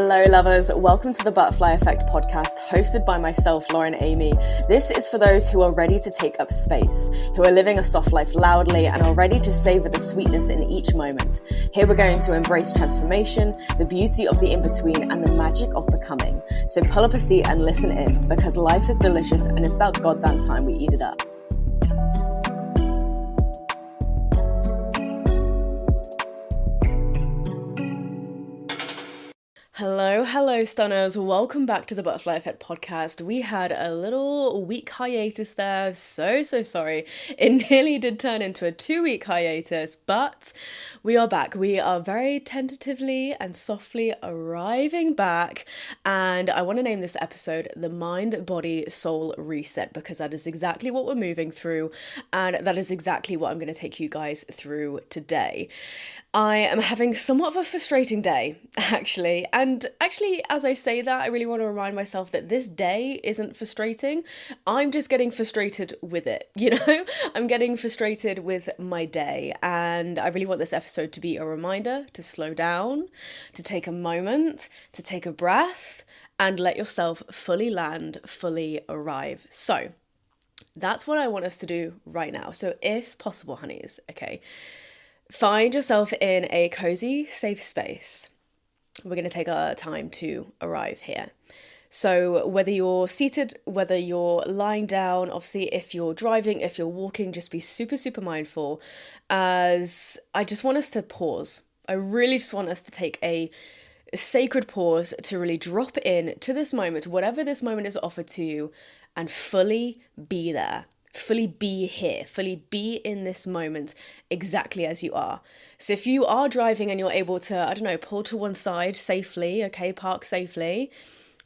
Hello lovers, welcome to the Butterfly Effect podcast hosted by myself, Lauren Amy. This is for those who are ready to take up space, who are living a soft life loudly and are ready to savor the sweetness in each moment. Here we're going to embrace transformation, the beauty of the in-between and the magic of becoming. So pull up a seat and listen in because life is delicious and it's about goddamn time we eat it up. Hello stunners, welcome back to the Butterfly Effect podcast. We had a little week hiatus there, so sorry. It nearly did turn into a 2-week hiatus, but we are back. We are very tentatively and softly arriving back, and I want to name this episode the Mind, Body, Soul Reset because that is exactly what we're moving through, and that is exactly what I'm going to take you guys through today. I am having somewhat of a frustrating day, actually, and as I say that, I really want to remind myself that this day isn't frustrating. I'm just getting frustrated with it, you know? I'm getting frustrated with my day, and I really want this episode to be a reminder to slow down, to take a moment, to take a breath, and let yourself fully land, fully arrive. So that's what I want us to do right now. So if possible, honeys, okay, find yourself in a cozy, safe space. We're going to take our time to arrive here. So whether you're seated, whether you're lying down, obviously if you're driving, if you're walking, just be super mindful, as I just want us to pause. I really just want us to take a sacred pause to really drop in to this moment, whatever this moment is offered to you, and fully be there. Fully be here, fully be in this moment exactly as you are. So if you are driving and you're able to, pull to one side safely, okay, park safely,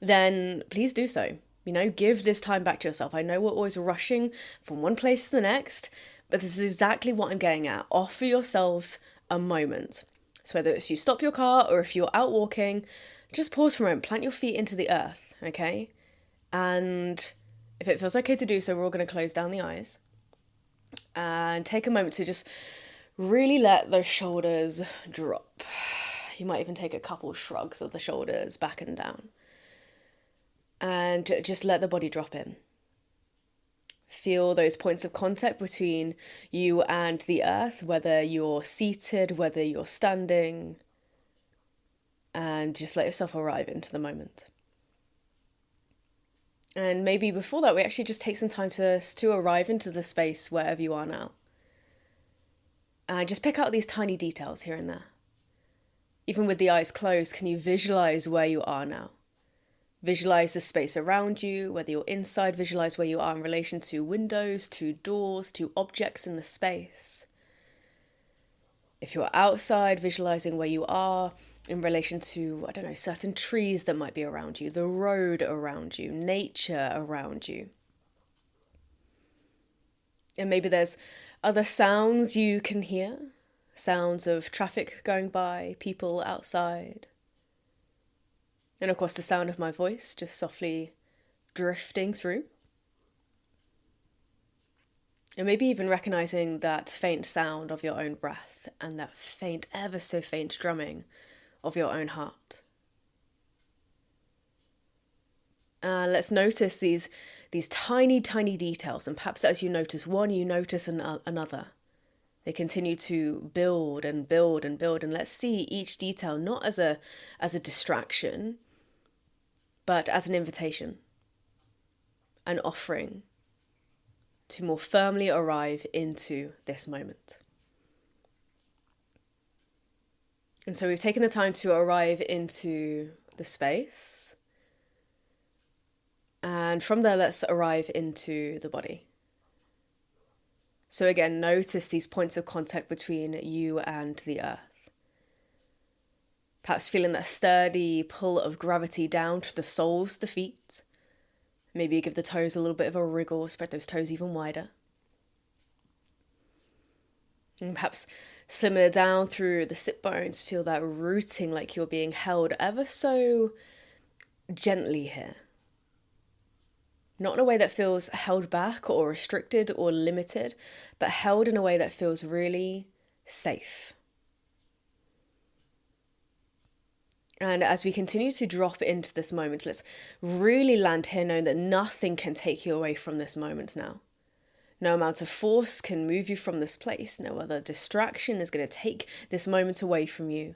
then please do so. You know, give this time back to yourself. I know we're always rushing from one place to the next, but this is exactly what I'm getting at. Offer yourselves a moment. So whether it's you stop your car or if you're out walking, just pause for a moment, plant your feet into the earth, okay? And if it feels okay to do so, we're all going to close down the eyes and take a moment to just really let those shoulders drop. You might even take a couple shrugs of the shoulders back and down. And just let the body drop in. Feel those points of contact between you and the earth, whether you're seated, whether you're standing. And just let yourself arrive into the moment. And maybe before that, we actually just take some time to arrive into the space wherever you are now. And just pick out these tiny details here and there. Even with the eyes closed, can you visualize where you are now? Visualize the space around you, whether you're inside, visualize where you are in relation to windows, to doors, to objects in the space. If you're outside, visualizing where you are in relation to, certain trees that might be around you, the road around you, nature around you. And maybe there's other sounds you can hear, sounds of traffic going by, people outside. And of course the sound of my voice just softly drifting through. And maybe even recognizing that faint sound of your own breath and that faint, ever so faint drumming of your own heart. Let's notice these tiny details, and perhaps as you notice one, you notice another. They continue to build and build and build, and let's see each detail not as a distraction, but as an invitation, an offering to more firmly arrive into this moment. And so we've taken the time to arrive into the space. And from there, let's arrive into the body. So again, notice these points of contact between you and the earth. Perhaps feeling that sturdy pull of gravity down to the soles of the feet. Maybe you give the toes a little bit of a wriggle, spread those toes even wider. And perhaps simmer down through the sit bones, feel that rooting like you're being held ever so gently here. Not in a way that feels held back or restricted or limited, but held in a way that feels really safe. And as we continue to drop into this moment, let's really land here knowing that nothing can take you away from this moment now. No amount of force can move you from this place. No other distraction is going to take this moment away from you.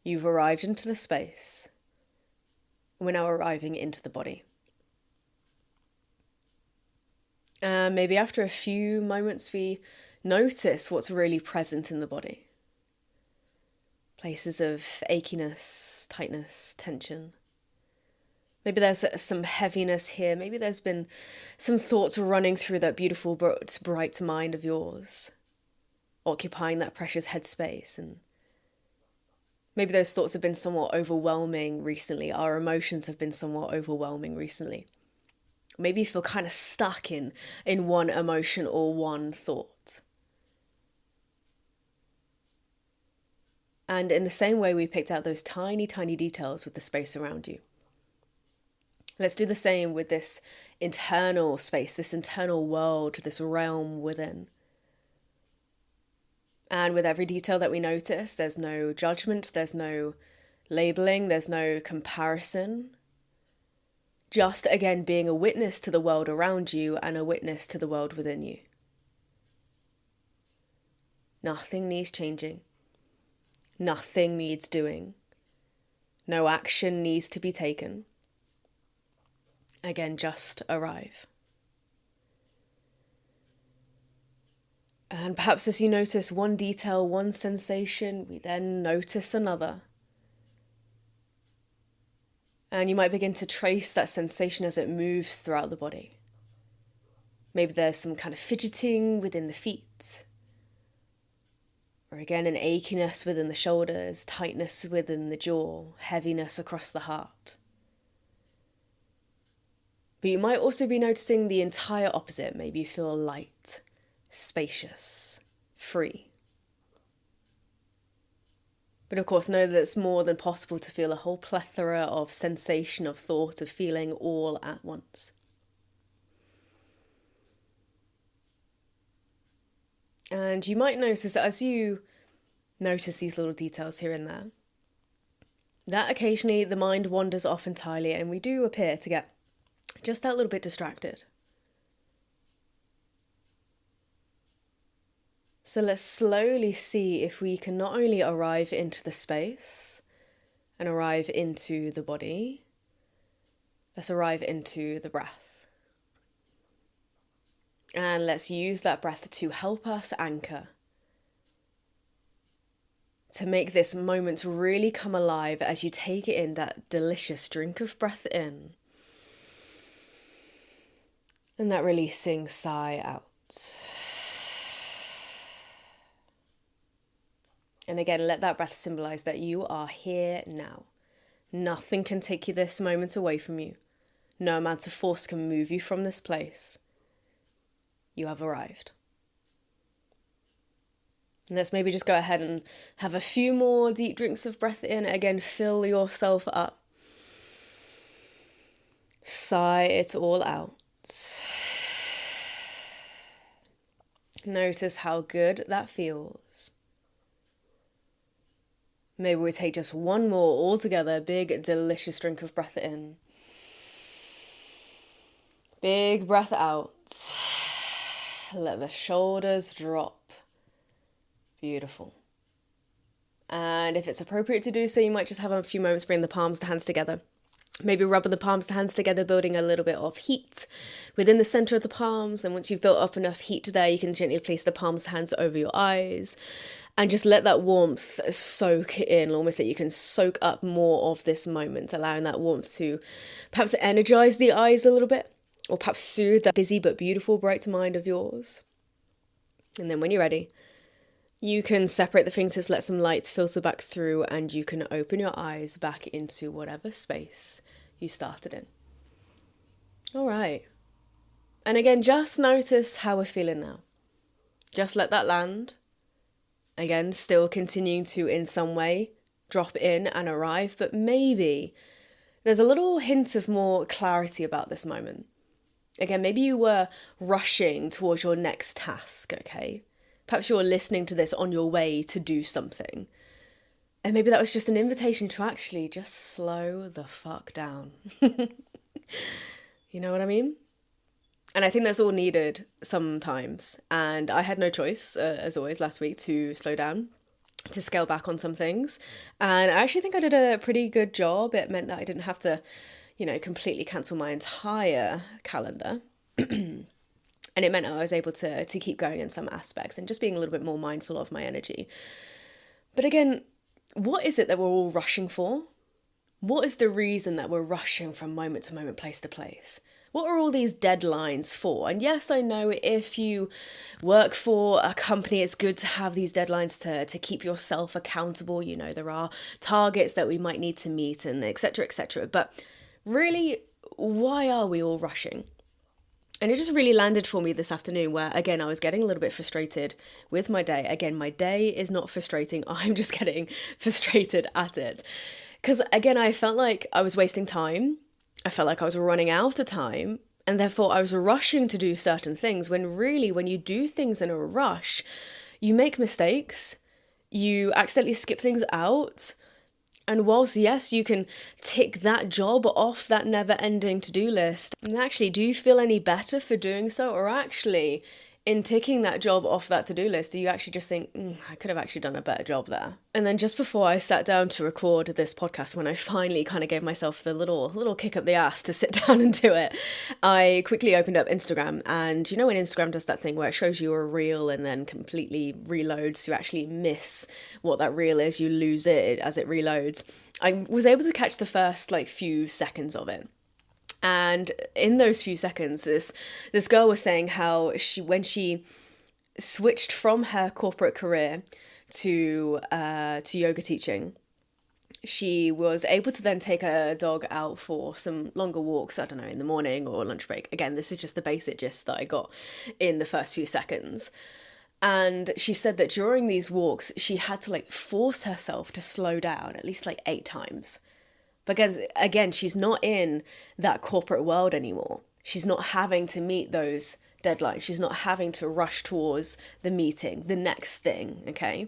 You've arrived into the space. We're now arriving into the body. And maybe after a few moments, we notice what's really present in the body. Places of achiness, tightness, tension. Maybe there's some heaviness here. Maybe there's been some thoughts running through that beautiful, bright mind of yours, occupying that precious headspace. And maybe those thoughts have been somewhat overwhelming recently. Our emotions have been somewhat overwhelming recently. Maybe you feel kind of stuck in one emotion or one thought. And in the same way we picked out those tiny, tiny details with the space around you, let's do the same with this internal space, this internal world, this realm within. And with every detail that we notice, there's no judgment, there's no labeling, there's no comparison. Just, again, being a witness to the world around you and a witness to the world within you. Nothing needs changing. Nothing needs doing. No action needs to be taken. Again, just arrive. And perhaps as you notice one detail, one sensation, we then notice another. And you might begin to trace that sensation as it moves throughout the body. Maybe there's some kind of fidgeting within the feet. Or again, an achiness within the shoulders, tightness within the jaw, heaviness across the heart. But you might also be noticing the entire opposite. Maybe you feel light, spacious, free. But of course, know that it's more than possible to feel a whole plethora of sensation, of thought, of feeling all at once. And you might notice that as you notice these little details here and there, that occasionally the mind wanders off entirely and we do appear to get just that little bit distracted. So let's slowly see if we can not only arrive into the space and arrive into the body, let's arrive into the breath. And let's use that breath to help us anchor, to make this moment really come alive as you take it in, that delicious drink of breath in, and that releasing sigh out. And again, let that breath symbolize that you are here now. Nothing can take you this moment away from you. No amount of force can move you from this place. You have arrived. And let's maybe just go ahead and have a few more deep drinks of breath in. Again, fill yourself up. Sigh it all out. Notice how good that feels. Maybe we take just one more all together. Big, delicious drink of breath in. Big breath out. Let the shoulders drop. Beautiful. And if it's appropriate to do so, you might just have a few moments, bring the palms, the hands together. Maybe rubbing the palms, the hands together, building a little bit of heat within the center of the palms. And once you've built up enough heat there, you can gently place the palms, the hands over your eyes and just let that warmth soak in, almost that you can soak up more of this moment, allowing that warmth to perhaps energize the eyes a little bit, or perhaps soothe that busy but beautiful bright mind of yours. And then when you're ready, you can separate the fingers, let some light filter back through, and you can open your eyes back into whatever space you started in. All right. And again, just notice how we're feeling now. Just let that land. Again, still continuing to, in some way, drop in and arrive, but maybe there's a little hint of more clarity about this moment. Again, maybe you were rushing towards your next task, okay? Perhaps you're listening to this on your way to do something. And maybe that was just an invitation to actually just slow the fuck down. You know what I mean? And I think that's all needed sometimes. And I had no choice, as always, last week to slow down, to scale back on some things. And I actually think I did a pretty good job. It meant that I didn't have to, completely cancel my entire calendar. And it meant I was able to keep going in some aspects and just being a little bit more mindful of my energy. But again, what is it that we're all rushing for? What is the reason that we're rushing from moment to moment, place to place? What are all these deadlines for? And yes, I know if you work for a company, it's good to have these deadlines to keep yourself accountable. There are targets that we might need to meet and et cetera, et cetera. But really, why are we all rushing? And it just really landed for me this afternoon where, again, I was getting a little bit frustrated with my day. Again, my day is not frustrating. I'm just getting frustrated at it. Because, again, I felt like I was wasting time. I felt like I was running out of time. And therefore, I was rushing to do certain things when really, when you do things in a rush, you make mistakes. You accidentally skip things out. And whilst, yes, you can tick that job off that never-ending to-do list, and actually, do you feel any better for doing so? Or actually, in ticking that job off that to-do list, do you actually just think, I could have actually done a better job there? And then just before I sat down to record this podcast, when I finally kind of gave myself the little kick up the ass to sit down and do it, I quickly opened up Instagram. And when Instagram does that thing where it shows you a reel and then completely reloads, you actually miss what that reel is, you lose it as it reloads. I was able to catch the first few seconds of it. And in those few seconds, this girl was saying how when she switched from her corporate career to yoga teaching, she was able to then take her dog out for some longer walks, I don't know, in the morning or lunch break. Again, this is just the basic gist that I got in the first few seconds. And she said that during these walks, she had to force herself to slow down at least 8 times. Because, again, she's not in that corporate world anymore. She's not having to meet those deadlines. She's not having to rush towards the meeting, the next thing, okay?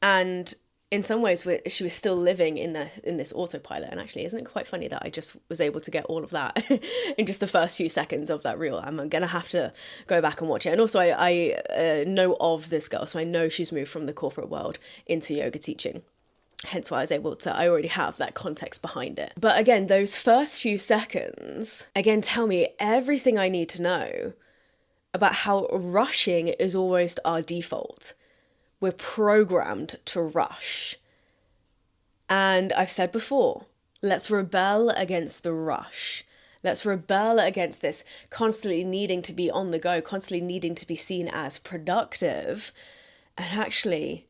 And in some ways, she was still living in this autopilot. And actually, isn't it quite funny that I just was able to get all of that in just the first few seconds of that reel? I'm going to have to go back and watch it. And also, I know of this girl, so I know she's moved from the corporate world into yoga teaching. Hence why I was able to, I already have that context behind it. But again, those first few seconds, again, tell me everything I need to know about how rushing is almost our default. We're programmed to rush. And I've said before, let's rebel against the rush. Let's rebel against this constantly needing to be on the go, constantly needing to be seen as productive, and actually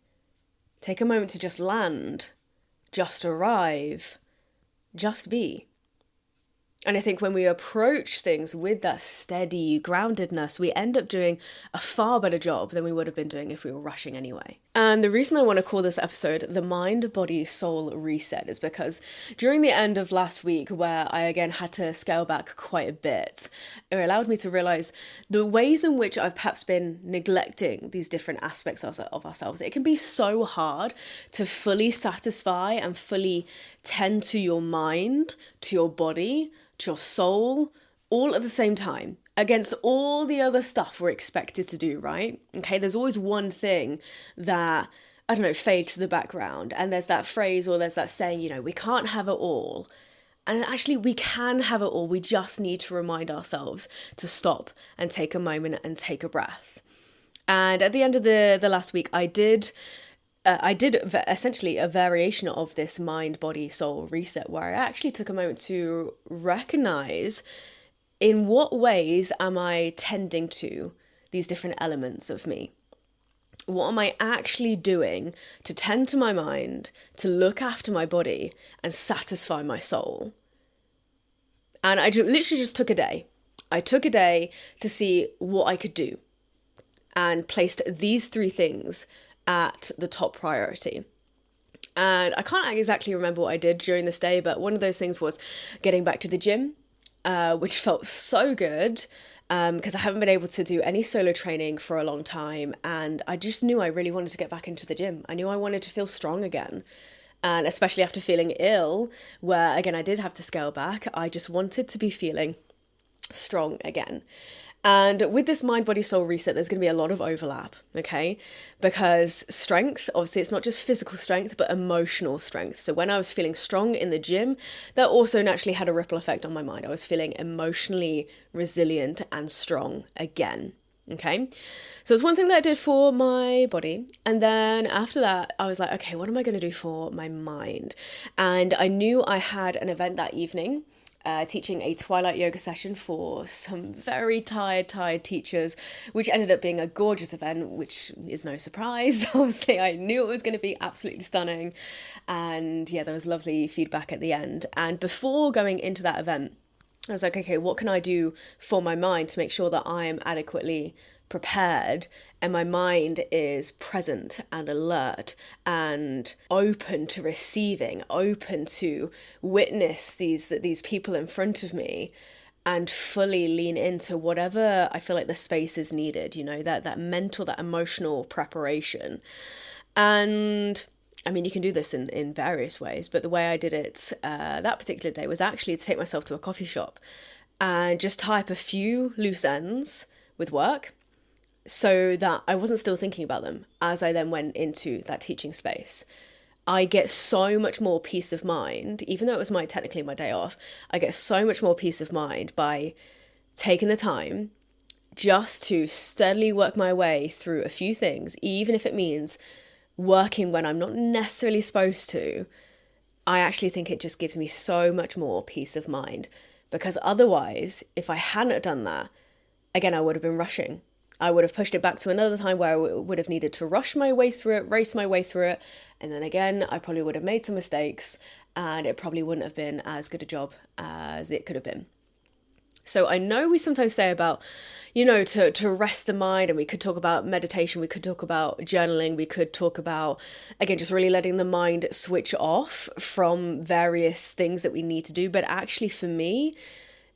take a moment to just land, just arrive, just be. And I think when we approach things with that steady groundedness, we end up doing a far better job than we would have been doing if we were rushing anyway. And the reason I want to call this episode the Mind, Body, Soul Reset is because during the end of last week, where I again had to scale back quite a bit, it allowed me to realize the ways in which I've perhaps been neglecting these different aspects of ourselves. It can be so hard to fully satisfy and fully tend to your mind, to your body, to your soul, all at the same time, against all the other stuff we're expected to do, right? Okay, there's always one thing that, I don't know, fades to the background. And there's that phrase or there's that saying, we can't have it all. And actually, we can have it all. We just need to remind ourselves to stop and take a moment and take a breath. And at the end of the last week, I did essentially a variation of this mind, body, soul reset, where I actually took a moment to recognize in what ways am I tending to these different elements of me? What am I actually doing to tend to my mind, to look after my body and satisfy my soul? And I literally just took a day. I took a day to see what I could do and placed these 3 things at the top priority. And I can't exactly remember what I did during this day, but one of those things was getting back to the gym, which felt so good. because I haven't been able to do any solo training for a long time. And I just knew I really wanted to get back into the gym. I knew I wanted to feel strong again. And especially after feeling ill, where again, I did have to scale back, I just wanted to be feeling strong again. And with this mind, body, soul reset, there's going to be a lot of overlap, okay? Because strength, obviously, it's not just physical strength, but emotional strength. So when I was feeling strong in the gym, that also naturally had a ripple effect on my mind. I was feeling emotionally resilient and strong again. Okay, so it's one thing that I did for my body. And then after that, I was like, okay, what am I going to do for my mind? And I knew I had an event that evening, teaching a twilight yoga session for some very tired teachers, which ended up being a gorgeous event, which is no surprise. Obviously, I knew it was going to be absolutely stunning. And yeah, there was lovely feedback at the end. And before going into that event, I was like, okay, what can I do for my mind to make sure that I am adequately prepared and my mind is present and alert and open to receiving, open to witness these people in front of me and fully lean into whatever I feel like the space is needed, you know, that mental, that emotional preparation. And I mean, you can do this in various ways, but the way I did it that particular day was actually to take myself to a coffee shop and just tie up a few loose ends with work so that I wasn't still thinking about them as I then went into that teaching space. I get so much more peace of mind, even though it was technically my day off, I get so much more peace of mind by taking the time just to steadily work my way through a few things, even if it means working when I'm not necessarily supposed to. I actually think it just gives me so much more peace of mind, because otherwise, if I hadn't done that, again, I would have been rushing. I would have pushed it back to another time where I would have needed to rush my way through it, race my way through it. And then again, I probably would have made some mistakes and it probably wouldn't have been as good a job as it could have been. So I know we sometimes say about, you know, to rest the mind, and we could talk about meditation, we could talk about journaling, we could talk about, again, just really letting the mind switch off from various things that we need to do. But actually for me,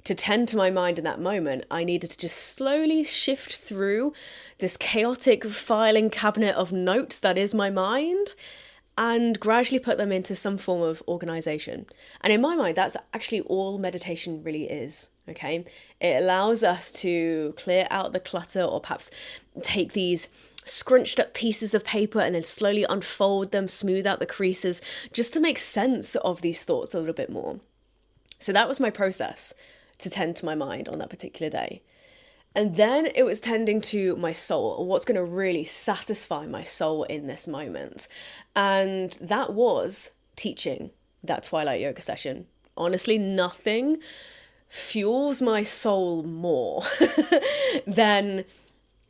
to tend to my mind in that moment, I needed to just slowly shift through this chaotic filing cabinet of notes that is my mind and gradually put them into some form of organization. And in my mind, that's actually all meditation really is, okay? It allows us to clear out the clutter, or perhaps take these scrunched up pieces of paper and then slowly unfold them, smooth out the creases, just to make sense of these thoughts a little bit more. So that was my process to tend to my mind on that particular day. And then it was tending to my soul, or what's going to really satisfy my soul in this moment. And that was teaching that twilight yoga session. Honestly, nothing fuels my soul more than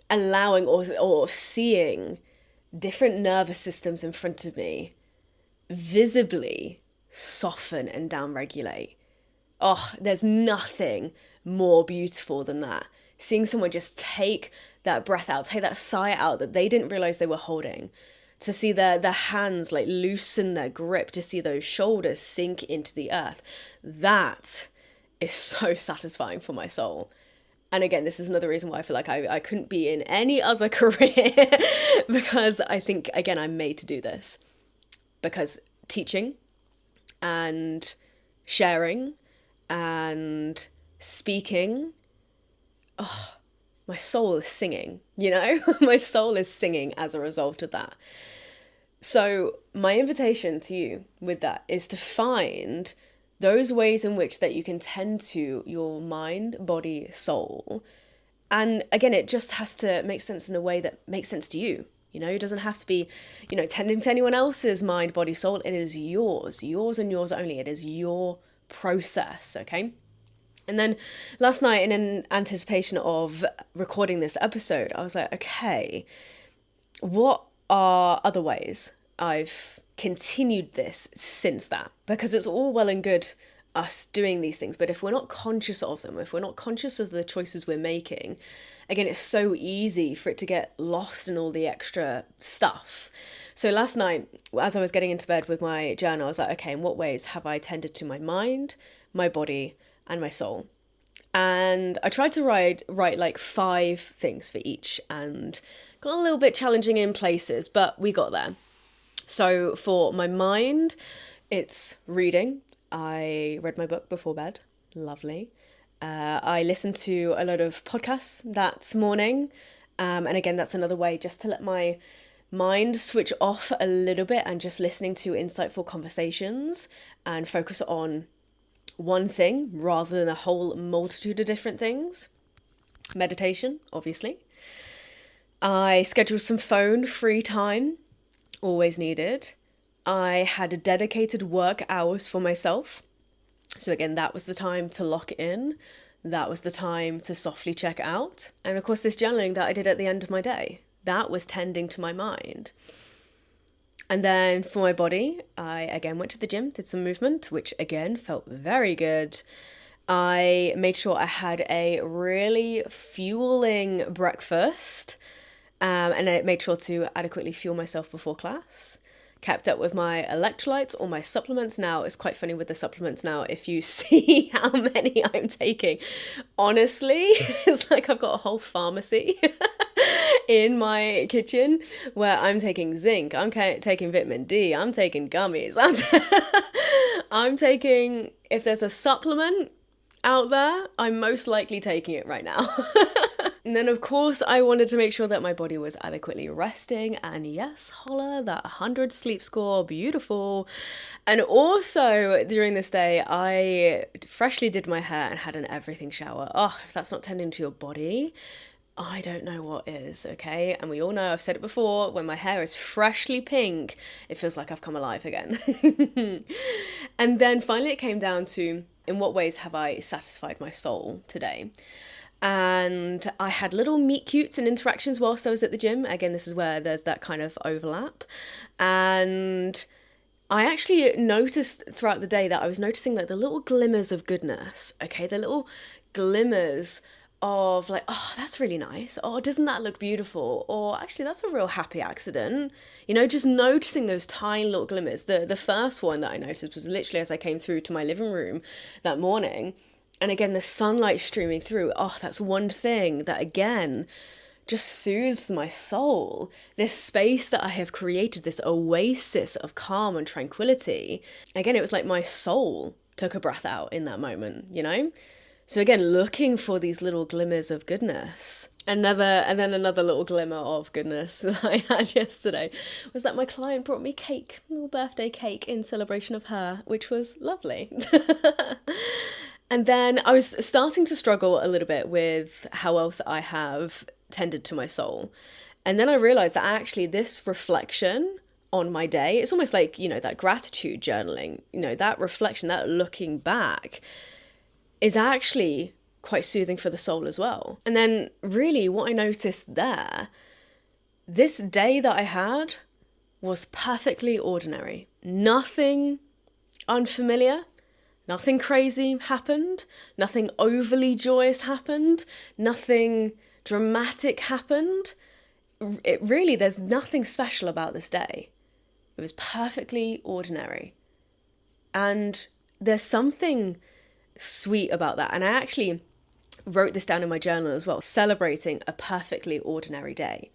allowing or seeing different nervous systems in front of me visibly soften and downregulate. Oh, there's nothing more beautiful than that. Seeing someone just take that breath out, take that sigh out that they didn't realize they were holding, to see their hands like loosen their grip, to see those shoulders sink into the earth. That is so satisfying for my soul. And again, this is another reason why I feel like I couldn't be in any other career because I think, again, I'm made to do this. Because teaching and sharing and speaking, oh, my soul is singing, you know? My soul is singing as a result of that. So my invitation to you with that is to find those ways in which that you can tend to your mind, body, soul. And again, it just has to make sense in a way that makes sense to you. You know, it doesn't have to be, you know, tending to anyone else's mind, body, soul. It is yours and yours only. It is your process, okay? And then last night, in anticipation of recording this episode, I was like, okay, what are other ways I've continued this since that? Because it's all well and good us doing these things, but if we're not conscious of them, if we're not conscious of the choices we're making, again, it's so easy for it to get lost in all the extra stuff. So last night, as I was getting into bed with my journal, I was like, okay, in what ways have I tended to my mind, my body, and my soul? And I tried to write like 5 things for each, and got a little bit challenging in places, but we got there. So for my mind, it's reading. I read my book before bed. Lovely. I listened to a lot of podcasts that morning. And again, that's another way just to let my mind switch off a little bit and just listening to insightful conversations and focus on one thing rather than a whole multitude of different things. Meditation, obviously. I scheduled some phone free time, always needed. I had dedicated work hours for myself. So again, that was the time to lock in. That was the time to softly check out. And of course, this journaling that I did at the end of my day, that was tending to my mind. And then for my body, I again went to the gym, did some movement, which again felt very good. I made sure I had a really fueling breakfast, and I made sure to adequately fuel myself before class. Kept up with my electrolytes or my supplements. Now, it's quite funny with the supplements now, if you see how many I'm taking. Honestly, it's like I've got a whole pharmacy in my kitchen where I'm taking zinc, I'm taking vitamin D, I'm taking gummies, I'm taking, if there's a supplement out there, I'm most likely taking it right now. And then of course I wanted to make sure that my body was adequately resting, and yes, holla, that 100 sleep score, beautiful. And also during this day, I freshly did my hair and had an everything shower. Oh, if that's not tending to your body, I don't know what is, okay? And we all know, I've said it before, when my hair is freshly pink, it feels like I've come alive again. And then finally it came down to, in what ways have I satisfied my soul today? And I had little meet cutes and interactions whilst I was at the gym. Again, this is where there's that kind of overlap. And I actually noticed throughout the day that I was noticing like the little glimmers of goodness, okay? The little glimmers of like, oh, that's really nice. Oh, doesn't that look beautiful? Or actually, that's a real happy accident. You know, just noticing those tiny little glimmers. The first one that I noticed was literally as I came through to my living room that morning. And again, the sunlight streaming through. Oh, that's one thing that again just soothes my soul. This space that I have created, this oasis of calm and tranquility. Again, it was like my soul took a breath out in that moment, you know? So again, looking for these little glimmers of goodness. And then another little glimmer of goodness that I had yesterday was that my client brought me cake, a little birthday cake in celebration of her, which was lovely. And then I was starting to struggle a little bit with how else I have tended to my soul. And then I realized that actually this reflection on my day, it's almost like, you know, that gratitude journaling, you know, that reflection, that looking back is actually quite soothing for the soul as well. And then really what I noticed there, this day that I had was perfectly ordinary. Nothing unfamiliar. Nothing crazy happened, nothing overly joyous happened, nothing dramatic happened. There's nothing special about this day. It was perfectly ordinary. And there's something sweet about that. And I actually wrote this down in my journal as well, celebrating a perfectly ordinary day.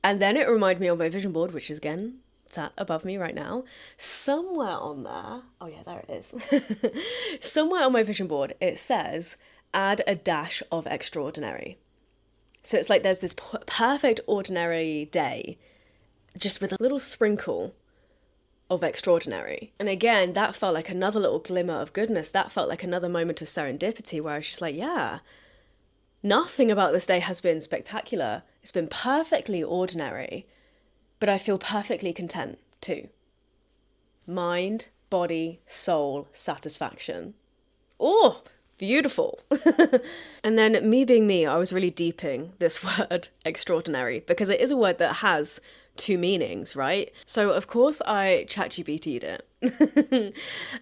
And then it reminded me of my vision board, which is again, sat above me right now. Somewhere on there, oh yeah, there it is. Somewhere on my vision board, it says, add a dash of extraordinary. So it's like there's this perfect ordinary day, just with a little sprinkle of extraordinary. And again, that felt like another little glimmer of goodness. That felt like another moment of serendipity where I was just like, yeah, nothing about this day has been spectacular. It's been perfectly ordinary. But I feel perfectly content too. Mind, body, soul, satisfaction. Oh, beautiful. And then me being me, I was really deeping this word extraordinary because it is a word that has 2 meanings, right? So of course I ChatGPT'd it.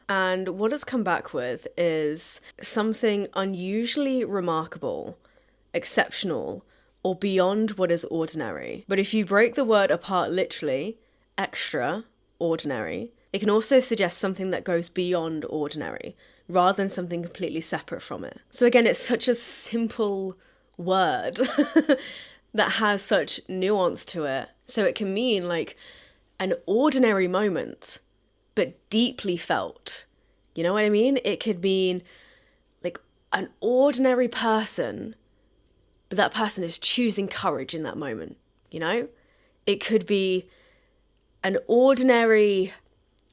And what it's come back with is something unusually remarkable, exceptional, or beyond what is ordinary. But if you break the word apart literally, extra, ordinary, it can also suggest something that goes beyond ordinary, rather than something completely separate from it. So again, it's such a simple word that has such nuance to it. So it can mean like an ordinary moment, but deeply felt. You know what I mean? It could mean like an ordinary person, but that person is choosing courage in that moment, you know? It could be an ordinary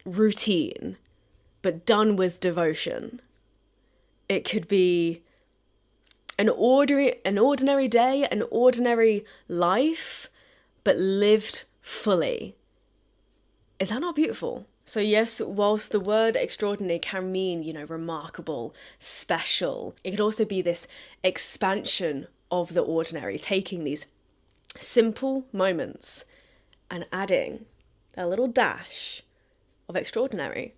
routine, but done with devotion. It could be an ordinary day, an ordinary life, but lived fully. Is that not beautiful? So yes, whilst the word extraordinary can mean, you know, remarkable, special, it could also be this expansion of the ordinary, taking these simple moments and adding a little dash of extraordinary.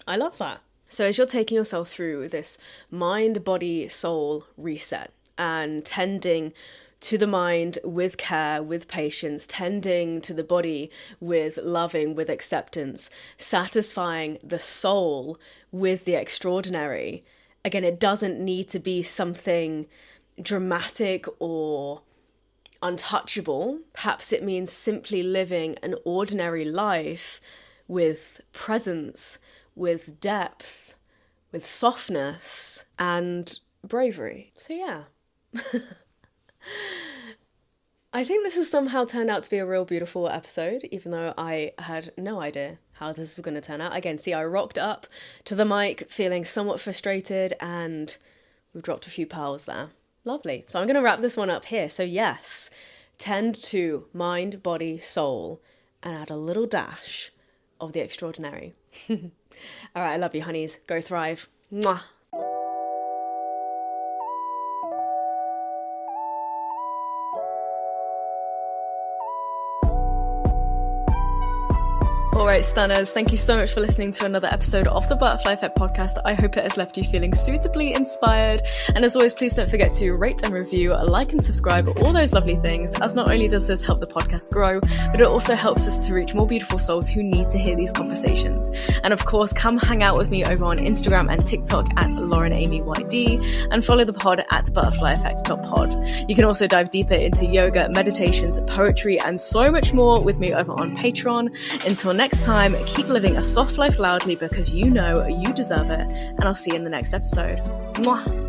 I love that. So as you're taking yourself through this mind, body, soul reset and tending to the mind with care, with patience, tending to the body with loving, with acceptance, satisfying the soul with the extraordinary. Again, it doesn't need to be something dramatic or untouchable. Perhaps it means simply living an ordinary life with presence, with depth, with softness and bravery. So yeah. I think this has somehow turned out to be a real beautiful episode, even though I had no idea how this was going to turn out. Again, see, I rocked up to the mic feeling somewhat frustrated and we've dropped a few pearls there. Lovely. So I'm going to wrap this one up here. So yes, tend to mind, body, soul, and add a little dash of the extraordinary. All right, I love you, honeys. Go thrive. Mwah. Alright, stunners, thank you so much for listening to another episode of the Butterfly Effect podcast. I hope it has left you feeling suitably inspired. And as always, please don't forget to rate and review, like and subscribe, all those lovely things, as not only does this help the podcast grow, but it also helps us to reach more beautiful souls who need to hear these conversations. And of course, come hang out with me over on Instagram and TikTok at LaurenAmyYD and follow the pod at butterflyeffect.pod. You can also dive deeper into yoga, meditations, poetry, and so much more with me over on Patreon. Until next time, keep living a soft life loudly because you know you deserve it, and I'll see you in the next episode. Mwah!